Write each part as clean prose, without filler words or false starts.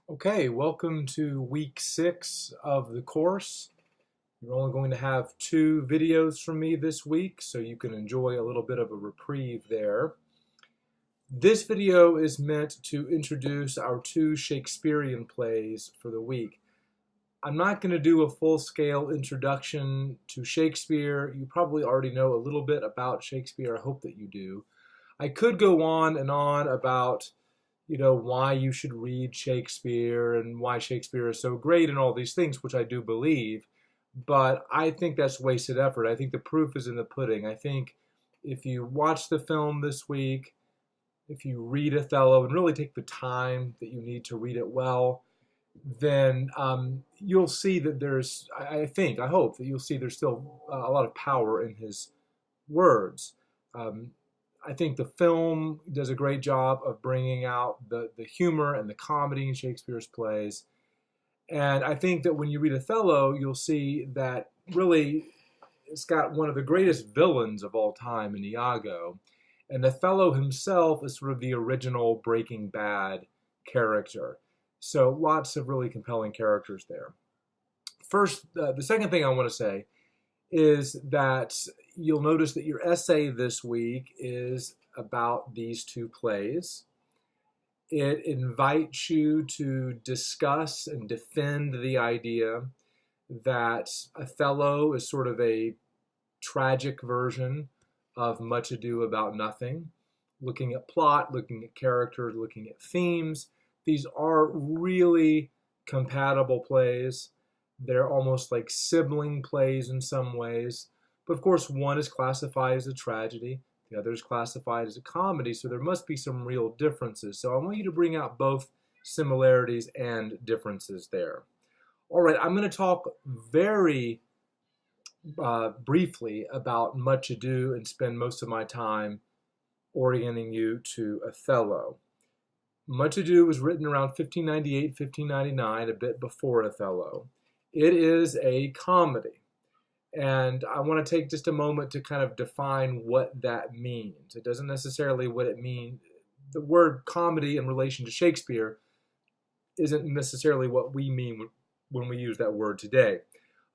Okay, welcome to week 6 of the course. You're only going to have 2 videos from me this week, so you can enjoy a little bit of a reprieve there. This video is meant to introduce our 2 Shakespearean plays for the week. I'm not going to do a full-scale introduction to Shakespeare. You probably already know a little bit about Shakespeare. I hope that you do. I could go on and on about why you should read Shakespeare and why Shakespeare is so great and all these things, which I do believe, but I think that's wasted effort. I think the proof is in the pudding. I think if you watch the film this week, if you read Othello and really take the time that you need to read it well, then you'll see that I hope that you'll see there's still a lot of power in his words. Um, I think the film does a great job of bringing out the humor and the comedy in Shakespeare's plays. And I think that when you read Othello, you'll see that really it's got one of the greatest villains of all time in Iago. And Othello himself is sort of the original Breaking Bad character. So lots of really compelling characters there. First, the second thing I want to say is that you'll notice that your essay this week is about these 2 plays. It invites you to discuss and defend the idea that Othello is sort of a tragic version of Much Ado About Nothing, looking at plot, looking at characters, looking at themes. These are really compatible plays. They're almost like sibling plays in some ways. But of course, one is classified as a tragedy, the other is classified as a comedy, so there must be some real differences. So I want you to bring out both similarities and differences there. All right, I'm going to talk very briefly about Much Ado and spend most of my time orienting you to Othello. Much Ado was written around 1598, 1599, a bit before Othello. It is a comedy. And I want to take just a moment to kind of define what that means. It doesn't necessarily what it means. The word comedy in relation to Shakespeare isn't necessarily what we mean when we use that word today.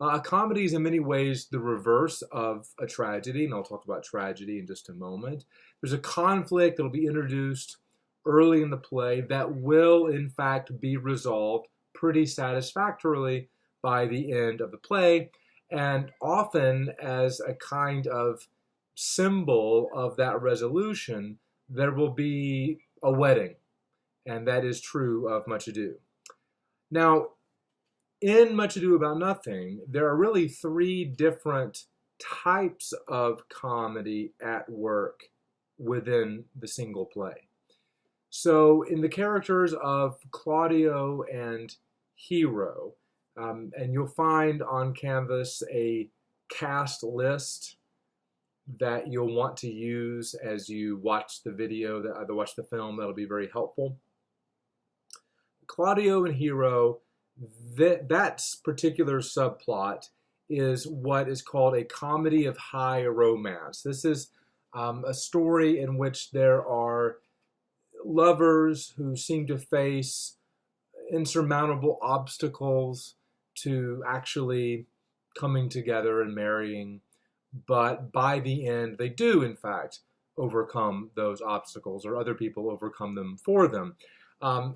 A comedy is in many ways the reverse of a tragedy, and I'll talk about tragedy in just a moment. There's a conflict that will be introduced early in the play that will, in fact, be resolved pretty satisfactorily by the end of the play, and often as a kind of symbol of that resolution, there will be a wedding, and that is true of Much Ado. Now, in Much Ado About Nothing, there are really 3 different types of comedy at work within the single play. So in the characters of Claudio and Hero, and you'll find on canvas a cast list that you'll want to use as you watch the video, either watch the film. That'll be very helpful. Claudio and Hero, that particular subplot is what is called a comedy of high romance. This is a story in which there are lovers who seem to face insurmountable obstacles to actually coming together and marrying, but by the end they do in fact overcome those obstacles, or other people overcome them for them.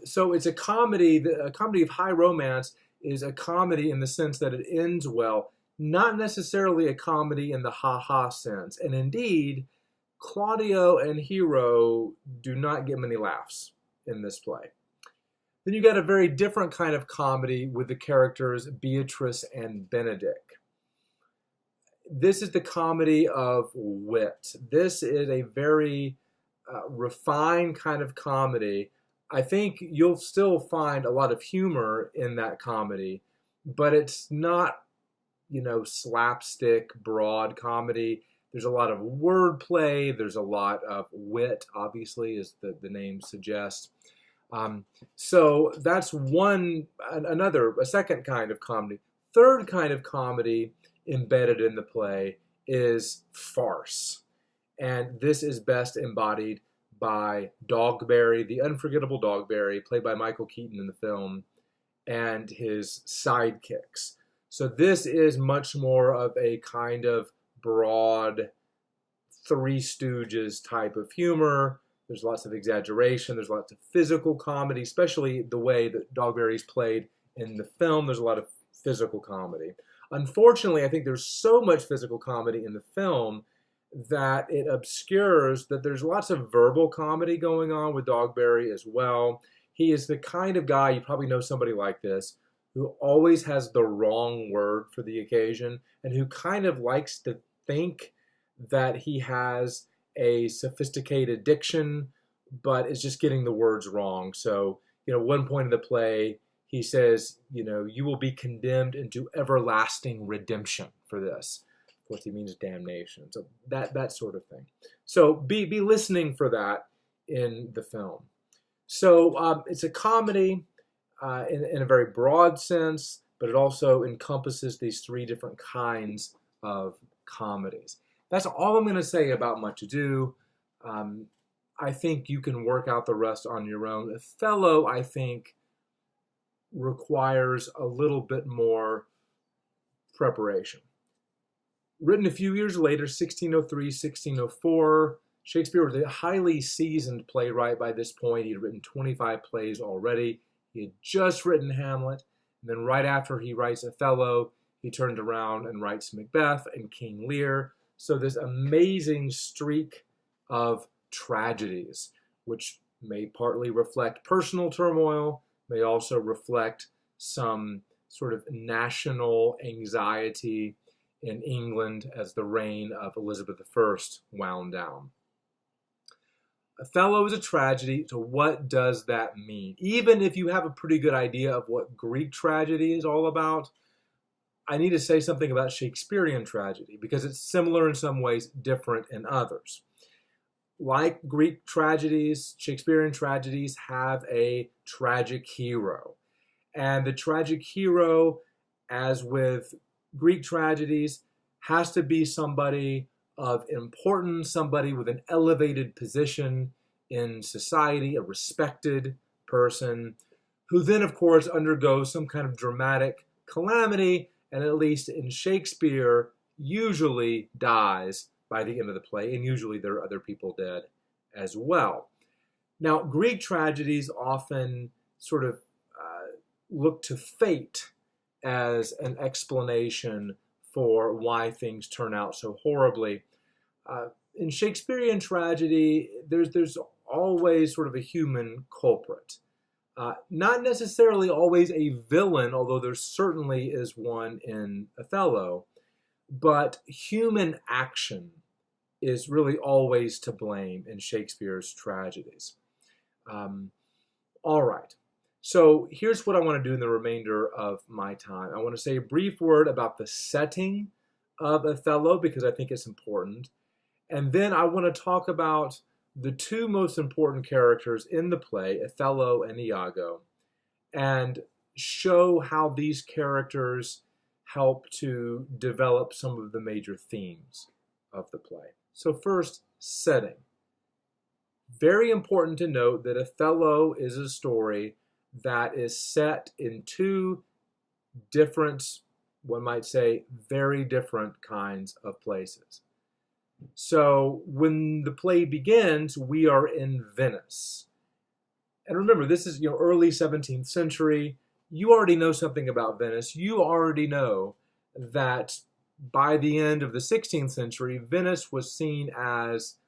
So it's a comedy. A comedy of high romance is a comedy in the sense that it ends well, not necessarily a comedy in the ha-ha sense. And indeed, Claudio and Hero do not get many laughs in this play. Then you got a very different kind of comedy with the characters Beatrice and Benedick. This is the comedy of wit. This is a very refined kind of comedy. I think you'll still find a lot of humor in that comedy, but it's not, slapstick, broad comedy. There's a lot of wordplay. There's a lot of wit, obviously, as the name suggests. So that's a second kind of comedy. Third kind of comedy embedded in the play is farce. And this is best embodied by Dogberry, the unforgettable Dogberry, played by Michael Keaton in the film, and his sidekicks. So this is much more of a kind of broad Three Stooges type of humor. There's lots of exaggeration. There's lots of physical comedy, especially the way that Dogberry's played in the film. There's a lot of physical comedy. Unfortunately, I think there's so much physical comedy in the film that it obscures that there's lots of verbal comedy going on with Dogberry as well. He is the kind of guy, you probably know somebody like this, who always has the wrong word for the occasion and who kind of likes to think that he has a sophisticated diction, but is just getting the words wrong. So, one point of the play, he says, you will be condemned into everlasting redemption for this. Of course, he means damnation. So that sort of thing. So be listening for that in the film. So it's a comedy in a very broad sense, but it also encompasses these three different kinds of comedies. That's all I'm going to say about Much Ado. I think you can work out the rest on your own. Othello, I think, requires a little bit more preparation. Written a few years later, 1603, 1604, Shakespeare was a highly seasoned playwright by this point. He had written 25 plays already. He had just written Hamlet. And then right after he writes Othello, he turned around and writes Macbeth and King Lear. So this amazing streak of tragedies, which may partly reflect personal turmoil, may also reflect some sort of national anxiety in England as the reign of Elizabeth I wound down. Othello is a tragedy, so what does that mean? Even if you have a pretty good idea of what Greek tragedy is all about, I need to say something about Shakespearean tragedy because it's similar in some ways, different in others. Like Greek tragedies, Shakespearean tragedies have a tragic hero. And the tragic hero, as with Greek tragedies, has to be somebody of importance, somebody with an elevated position in society, a respected person, who then, of course, undergoes some kind of dramatic calamity, and at least in Shakespeare, usually dies by the end of the play, and usually there are other people dead as well. Now, Greek tragedies often sort of look to fate as an explanation for why things turn out so horribly. In Shakespearean tragedy, there's always sort of a human culprit. Not necessarily always a villain, although there certainly is one in Othello, but human action is really always to blame in Shakespeare's tragedies. All right. So here's what I want to do in the remainder of my time. I want to say a brief word about the setting of Othello because I think it's important. And then I want to talk about the two most important characters in the play, Othello and Iago, and show how these characters help to develop some of the major themes of the play. So first, setting. Very important to note that Othello is a story that is set in two different, one might say, very different kinds of places. So when the play begins, we are in Venice. And remember, this is early 17th century. You already know something about Venice. You already know that by the end of the 16th century, Venice was seen as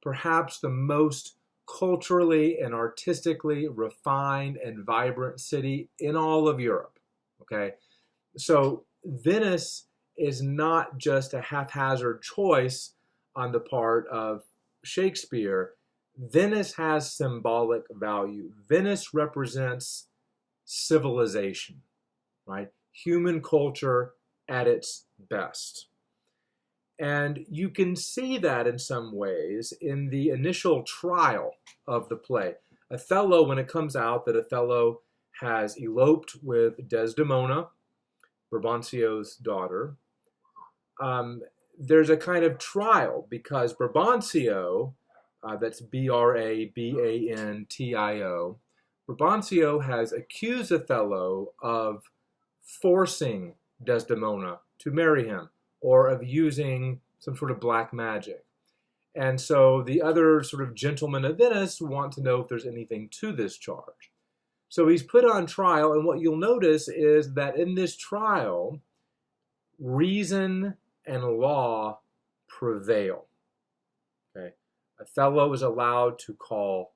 perhaps the most culturally and artistically refined and vibrant city in all of Europe. Okay, so Venice is not just a haphazard choice on the part of Shakespeare. Venice has symbolic value. Venice represents civilization, right? Human culture at its best. And you can see that in some ways in the initial trial of the play. Othello, when it comes out that Othello has eloped with Desdemona, Brabantio's daughter, there's a kind of trial because Brabantio That's Brabantio. Brabantio has accused Othello of forcing Desdemona to marry him, or of using some sort of black magic. And so the other sort of gentlemen of Venice want to know if there's anything to this charge. So he's put on trial, and what you'll notice is that in this trial, reason and law prevail. Okay? Othello is allowed to call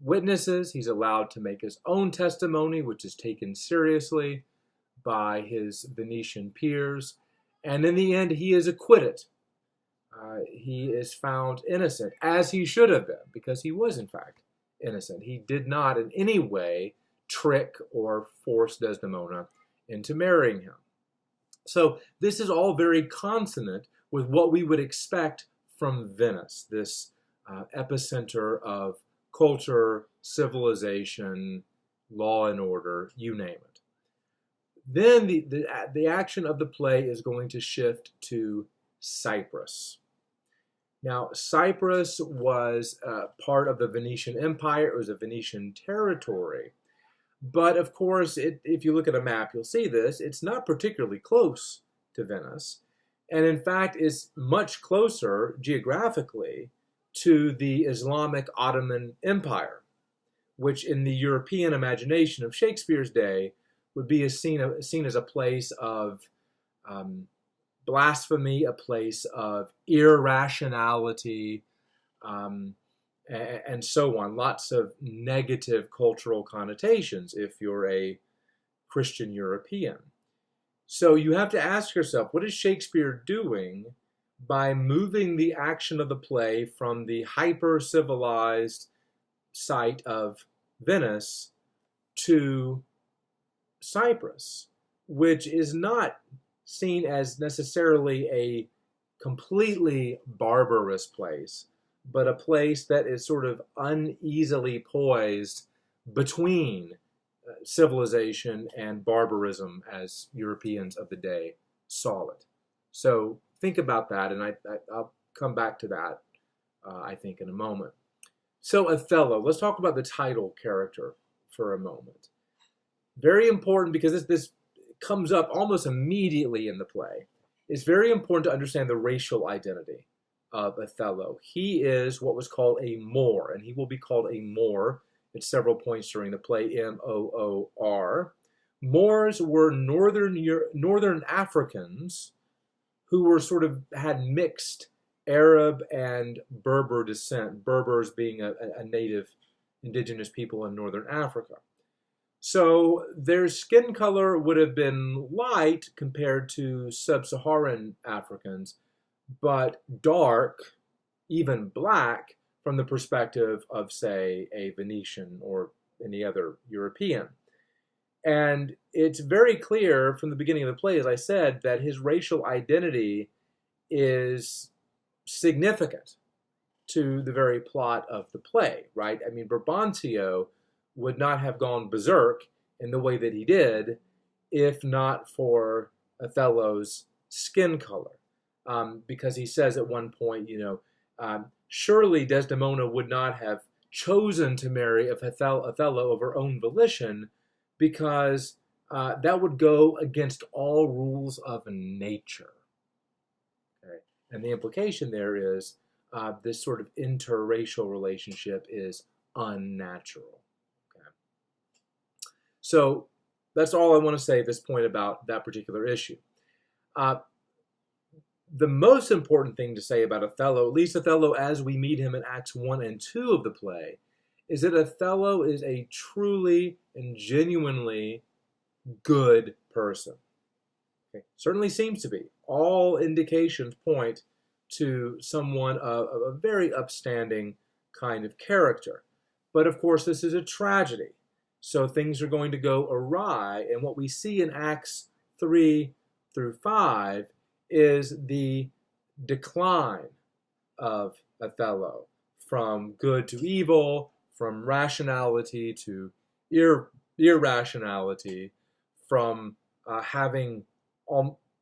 witnesses. He's allowed to make his own testimony, which is taken seriously by his Venetian peers. And in the end, he is acquitted. He is found innocent, as he should have been, because he was, in fact, innocent. He did not in any way trick or force Desdemona into marrying him. So this is all very consonant with what we would expect from Venice, this epicenter of culture, civilization, law and order, you name it. Then the action of the play is going to shift to Cyprus. Now, Cyprus was part of the Venetian Empire. It was a Venetian territory. But of course, if you look at a map, you'll see this. It's not particularly close to Venice. And in fact, is much closer geographically to the Islamic Ottoman Empire, which in the European imagination of Shakespeare's day would be seen as a place of blasphemy, a place of irrationality, and so on. Lots of negative cultural connotations if you're a Christian European. So you have to ask yourself, what is Shakespeare doing by moving the action of the play from the hyper-civilized site of Venice to Cyprus, which is not seen as necessarily a completely barbarous place, but a place that is sort of uneasily poised between civilization and barbarism as Europeans of the day saw it. So think about that, and I'll come back to that, I think, in a moment. So Othello, let's talk about the title character for a moment. Very important, because this comes up almost immediately in the play. It's very important to understand the racial identity of Othello. He is what was called a Moor, and he will be called a Moor at several points during the play, M-O-O-R. Moors were northern Africans who were had mixed Arab and Berber descent, Berbers being a native indigenous people in northern Africa. So their skin color would have been light compared to sub-Saharan Africans, but dark, even black, from the perspective of, say, a Venetian or any other European. And it's very clear from the beginning of the play, as I said, that his racial identity is significant to the very plot of the play, right? I mean, Brabantio would not have gone berserk in the way that he did if not for Othello's skin color. Because he says at one point, surely Desdemona would not have chosen to marry Othello of her own volition, because that would go against all rules of nature. Okay? And the implication there is this sort of interracial relationship is unnatural. Okay? So that's all I want to say at this point about that particular issue. The most important thing to say about Othello, at least Othello as we meet him in Acts 1 and 2 of the play, is that Othello is a truly and genuinely good person. Okay? Certainly seems to be. All indications point to someone of a very upstanding kind of character. But of course, this is a tragedy. So things are going to go awry. And what we see in Acts 3 through 5 is the decline of Othello from good to evil, from rationality to irrationality, from having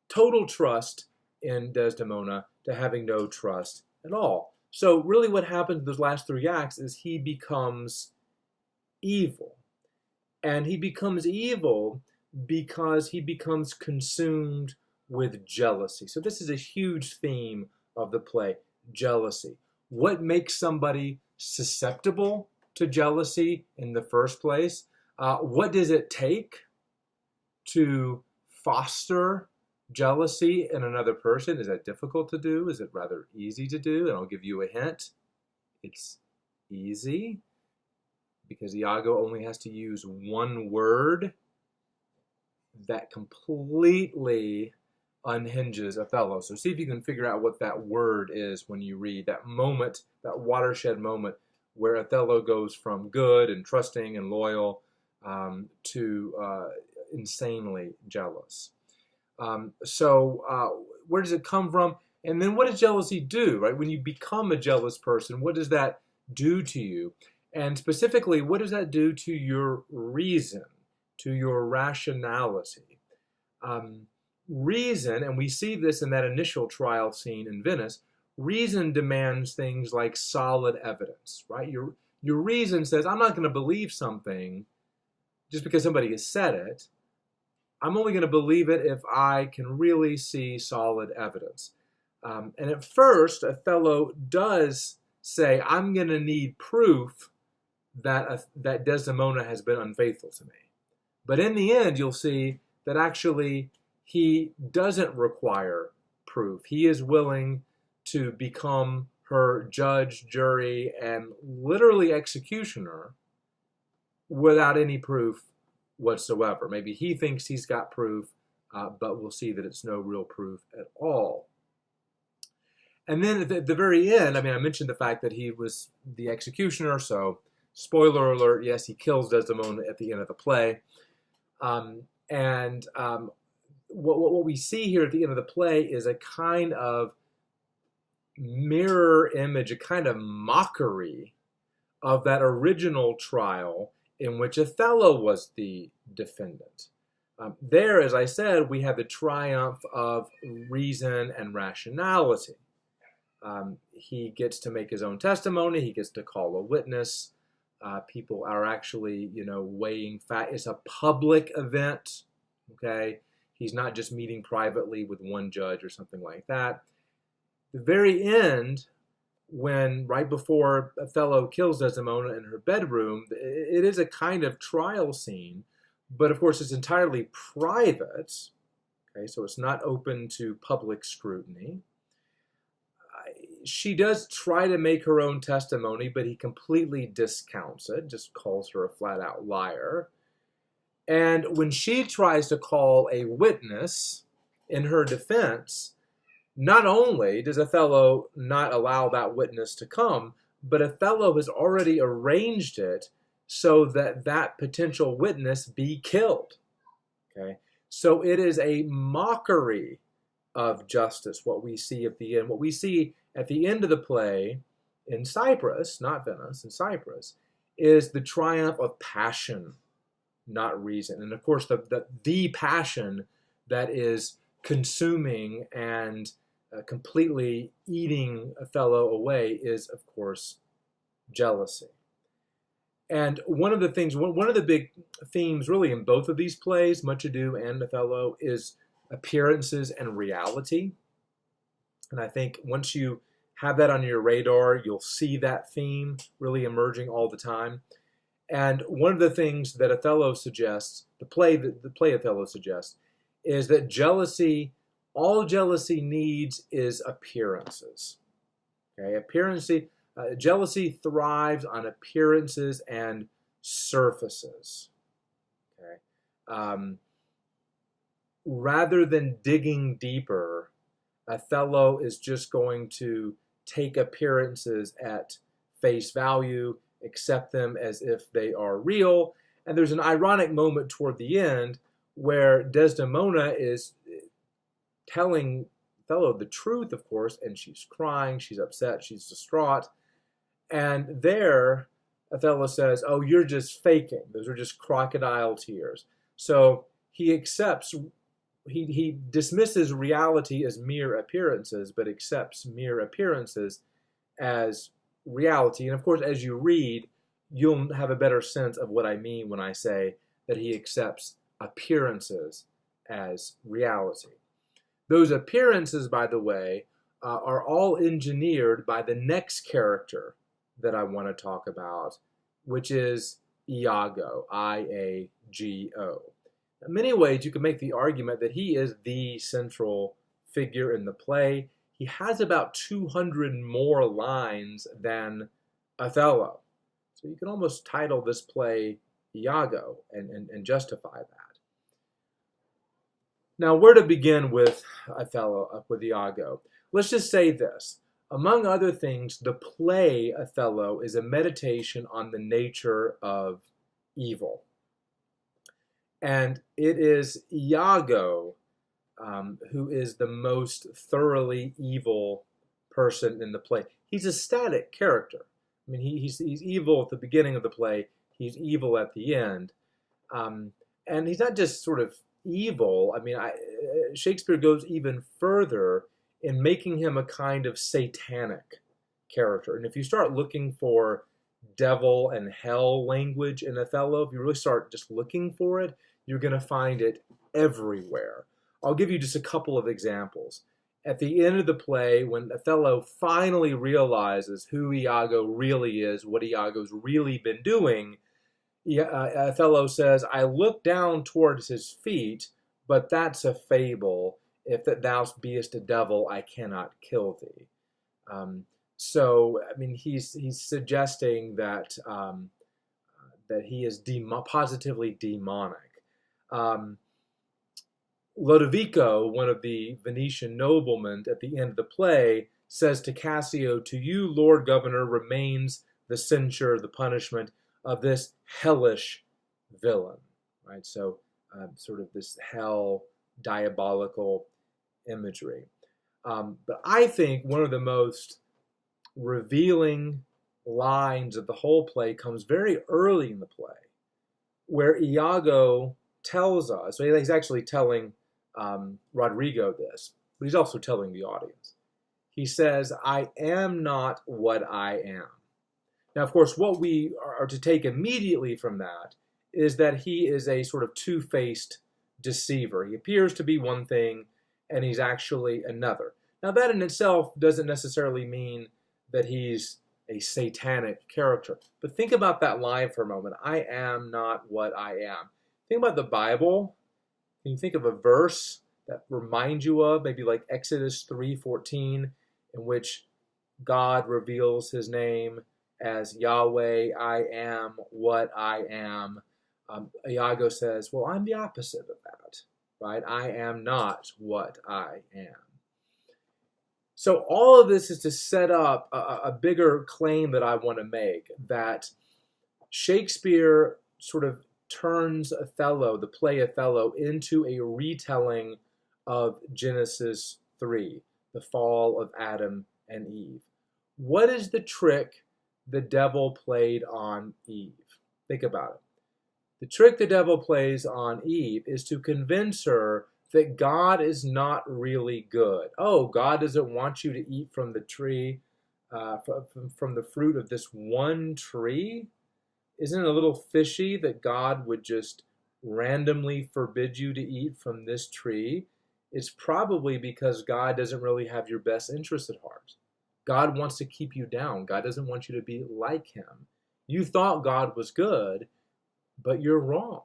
total trust in Desdemona to having no trust at all. So really what happens in those last three acts is he becomes evil. And he becomes evil because he becomes consumed with jealousy. So this is a huge theme of the play, jealousy. What makes somebody susceptible to jealousy in the first place? What does it take to foster jealousy in another person? Is that difficult to do? Is it rather easy to do? And I'll give you a hint. It's easy because Iago only has to use one word that completely unhinges Othello. So see if you can figure out what that word is when you read that moment, that watershed moment where Othello goes from good and trusting and loyal to insanely jealous. Where does it come from? And then what does jealousy do, right? When you become a jealous person, what does that do to you? And specifically, what does that do to your reason, to your rationality? Reason, and we see this in that initial trial scene in Venice, reason demands things like solid evidence, right? Your reason says, I'm not going to believe something just because somebody has said it. I'm only going to believe it if I can really see solid evidence. And at first, Othello does say, I'm going to need proof that Desdemona has been unfaithful to me. But in the end, you'll see that actually he doesn't require proof. He is willing to become her judge, jury, and literally executioner without any proof whatsoever. Maybe he thinks he's got proof, but we'll see that it's no real proof at all. And then at the very end, I mean, I mentioned the fact that he was the executioner, so spoiler alert, yes, he kills Desdemona at the end of the play. What we see here at the end of the play is a kind of mirror image, a kind of mockery of that original trial in which Othello was the defendant. There, as I said, we have the triumph of reason and rationality. He gets to make his own testimony. He gets to call a witness. People are actually, weighing fact. It's a public event, okay? He's not just meeting privately with one judge or something like that. The very end, when right before Othello kills Desdemona in her bedroom, it is a kind of trial scene, but of course it's entirely private, okay? So it's not open to public scrutiny. She does try to make her own testimony, but he completely discounts it, just calls her a flat-out liar. And when she tries to call a witness in her defense, not only does Othello not allow that witness to come, but Othello has already arranged it so that that potential witness be killed. Okay? So it is a mockery of justice, what we see at the end. What we see at the end of the play in Cyprus, not Venice, in Cyprus, is the triumph of passion, not reason. And of course, the passion that is consuming and completely eating Othello away is, of course, jealousy. And one of the big themes really in both of these plays, Much Ado and Othello, is appearances and reality. And I think once you have that on your radar, you'll see that theme really emerging all the time. And one of the things that Othello suggests, the play Othello suggests, is that all jealousy needs is appearances. Okay, jealousy thrives on appearances and surfaces. Okay, rather than digging deeper, Othello is just going to take appearances at face value, accept them as if they are real. And there's an ironic moment toward the end where Desdemona is telling Othello the truth, of course, and she's crying, she's upset, she's distraught. And there, Othello says, oh, you're just faking. Those are just crocodile tears. So he dismisses reality as mere appearances, but accepts mere appearances as reality. And of course, as you read, you'll have a better sense of what I mean when I say that he accepts appearances as reality. Those appearances, by the way, are all engineered by the next character that I want to talk about, which is Iago, I-A-G-O. In many ways, you can make the argument that he is the central figure in the play. He has about 200 more lines than Othello. So you can almost title this play Iago and justify that. Now, where to begin with Othello, with Iago? Let's just say this. Among other things, the play Othello is a meditation on the nature of evil. And it is Iago who is the most thoroughly evil person in the play. He's a static character. I mean, he's evil at the beginning of the play. He's evil at the end. And he's not just sort of evil. I mean, Shakespeare goes even further in making him a kind of satanic character. And if you start looking for devil and hell language in Othello, if you really start just looking for it, you're going to find it everywhere. I'll give you just a couple of examples. At the end of the play, when Othello finally realizes who Iago really is, what Iago's really been doing, Othello says, I look down towards his feet, but that's a fable. If that thou beest a devil, I cannot kill thee. So, I mean, he's suggesting that that he is positively demonic. Lodovico, one of the Venetian noblemen, at the end of the play, says to Cassio, to you, Lord Governor, remains the censure, the punishment of this hellish villain. Right? So, sort of this hell, diabolical imagery. But I think one of the most revealing lines of the whole play comes very early in the play, where Iago tells us, so he's actually telling Rodrigo this, but he's also telling the audience. He says, I am not what I am. Now, of course, what we are to take immediately from that is that he is a sort of two-faced deceiver. He appears to be one thing, and he's actually another. Now, that in itself doesn't necessarily mean that he's a satanic character. But think about that line for a moment. I am not what I am. Think about the Bible. Can you think of a verse that reminds you of, maybe like Exodus 3:14, in which God reveals his name as Yahweh, I am what I am. Iago says, well, I'm the opposite of that, right? I am not what I am. So all of this is to set up a bigger claim that I want to make, that Shakespeare sort of turns Othello, the play Othello, into a retelling of Genesis 3, the fall of Adam and Eve. What is the trick the devil played on Eve? Think about it. The trick the devil plays on Eve is to convince her that God is not really good. Oh, God doesn't want you to eat from the tree, from the fruit of this one tree? Isn't it a little fishy that God would just randomly forbid you to eat from this tree? It's probably because God doesn't really have your best interest at heart. God wants to keep you down. God doesn't want you to be like him. You thought God was good, but you're wrong.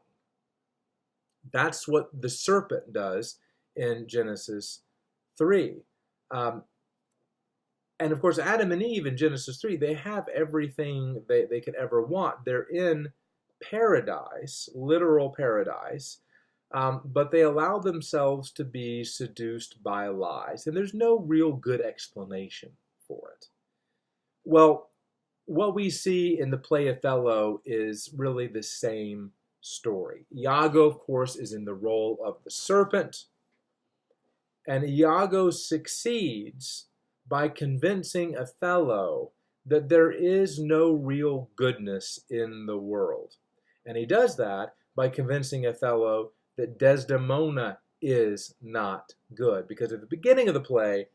That's what the serpent does in Genesis 3. And of course, Adam and Eve in Genesis 3, they have everything they could ever want. They're in paradise, literal paradise, but they allow themselves to be seduced by lies. And there's no real good explanation for it. Well, what we see in the play Othello is really the same story. Iago, of course, is in the role of the serpent, and Iago succeeds by convincing Othello that there is no real goodness in the world. And he does that by convincing Othello that Desdemona is not good. Because at the beginning of the play,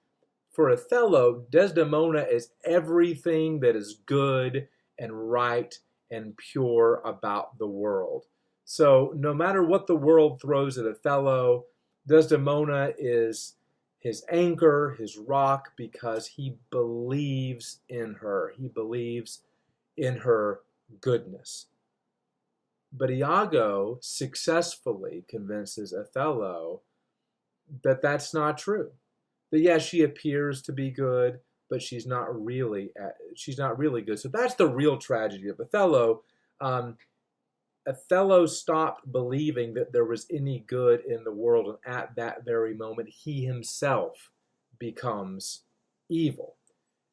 for Othello, Desdemona is everything that is good and right and pure about the world. So no matter what the world throws at Othello, Desdemona is his anchor, his rock, because he believes in her. He believes in her goodness. But Iago successfully convinces Othello that that's not true. That yes, she appears to be good, but she's not really good. So that's the real tragedy of Othello. Othello stopped believing that there was any good in the world, and at that very moment, he himself becomes evil.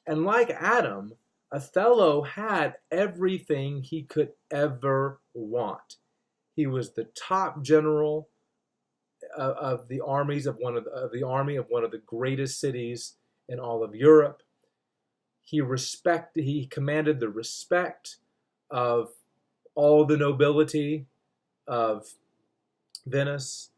And like Adam, Othello had everything he could ever want. He was the top general of the armies of the army of one of the greatest cities in all of Europe. He commanded the respect of all the nobility of Venice.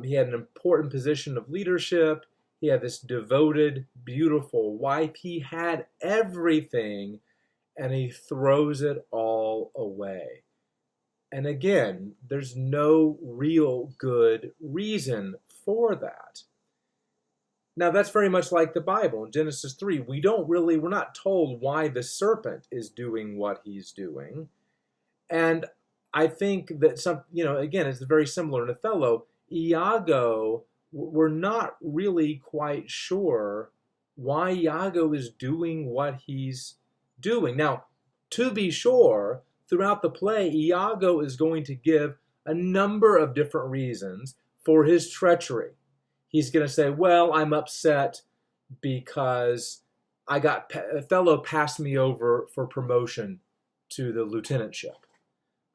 He had an important position of leadership. He had this devoted, beautiful wife. He had everything, and he throws it all away. And again, there's no real good reason for that. Now, that's very much like the Bible. In Genesis 3, we're not told why the serpent is doing what he's doing. And I think that again, it's very similar in Othello. Iago, we're not really quite sure why Iago is doing what he's doing. Now, to be sure, throughout the play, Iago is going to give a number of different reasons for his treachery. He's going to say, well, I'm upset because Othello passed me over for promotion to the lieutenantship.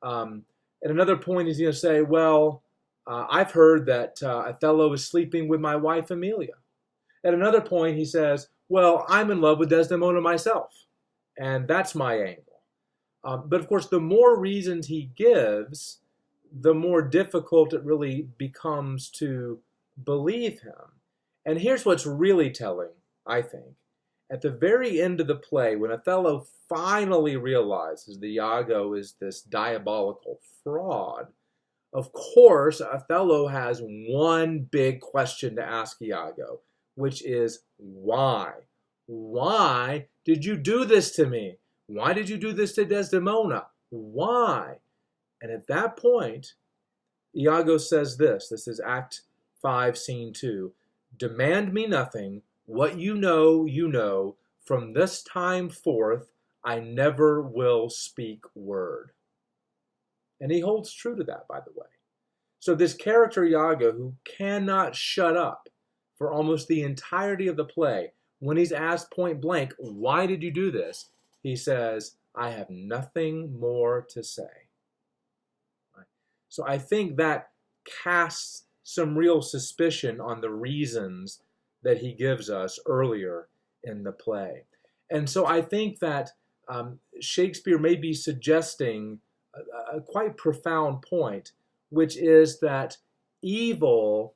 At another point, he's going to say, well, I've heard that Othello is sleeping with my wife, Amelia. At another point, he says, well, I'm in love with Desdemona myself, and that's my angle. But of course, the more reasons he gives, the more difficult it really becomes to believe him. And here's what's really telling, I think. At the very end of the play, when Othello finally realizes that Iago is this diabolical fraud, of course, Othello has one big question to ask Iago, which is why? Why did you do this to me? Why did you do this to Desdemona? Why? And at that point, Iago says this. This is Act 5, Scene 2. Demand me nothing. What you know, you know. From this time forth, I never will speak word. And he holds true to that, by the way. So this character Iago, who cannot shut up for almost the entirety of the play, when he's asked point blank, why did you do this? He says, I have nothing more to say. Right? So I think that casts some real suspicion on the reasons that he gives us earlier in the play. And so I think that Shakespeare may be suggesting a quite profound point, which is that evil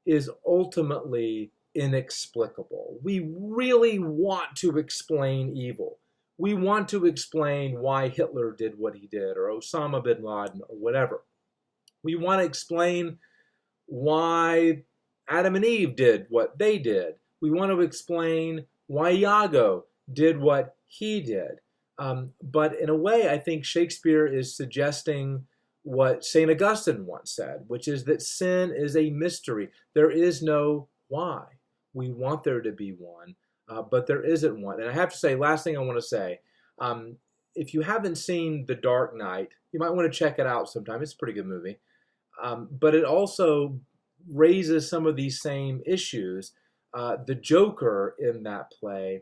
is ultimately inexplicable. We really want to explain evil. We want to explain why Hitler did what he did, or Osama bin Laden, or whatever. We want to explain why Adam and Eve did what they did. We want to explain why Iago did what he did. But in a way, I think Shakespeare is suggesting what St. Augustine once said, which is that sin is a mystery. There is no why. We want there to be one, but there isn't one. And I have to say, last thing I want to say, if you haven't seen The Dark Knight, you might want to check it out sometime. It's a pretty good movie. But it also raises some of these same issues. The Joker in that play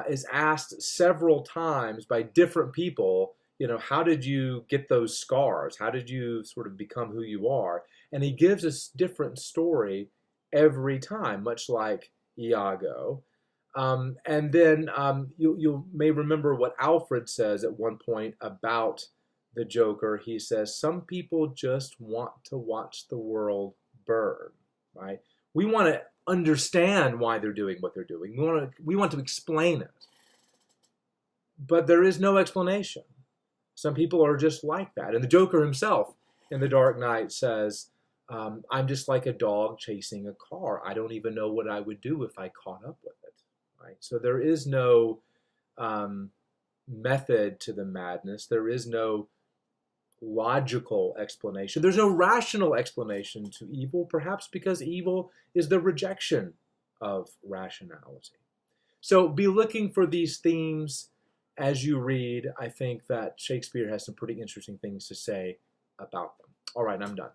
is asked several times by different people, how did you get those scars? How did you sort of become who you are? And he gives a different story every time, much like Iago. And then you may remember what Alfred says at one point about the Joker. He says, some people just want to watch the world burn, right? We want to understand why they're doing what they're doing. We want to explain it. But there is no explanation. Some people are just like that. And the Joker himself in The Dark Knight says, I'm just like a dog chasing a car. I don't even know what I would do if I caught up with it. Right? So there is no method to the madness. There is no logical explanation. There's no rational explanation to evil, perhaps because evil is the rejection of rationality. So be looking for these themes as you read. I think that Shakespeare has some pretty interesting things to say about them. All right, I'm done.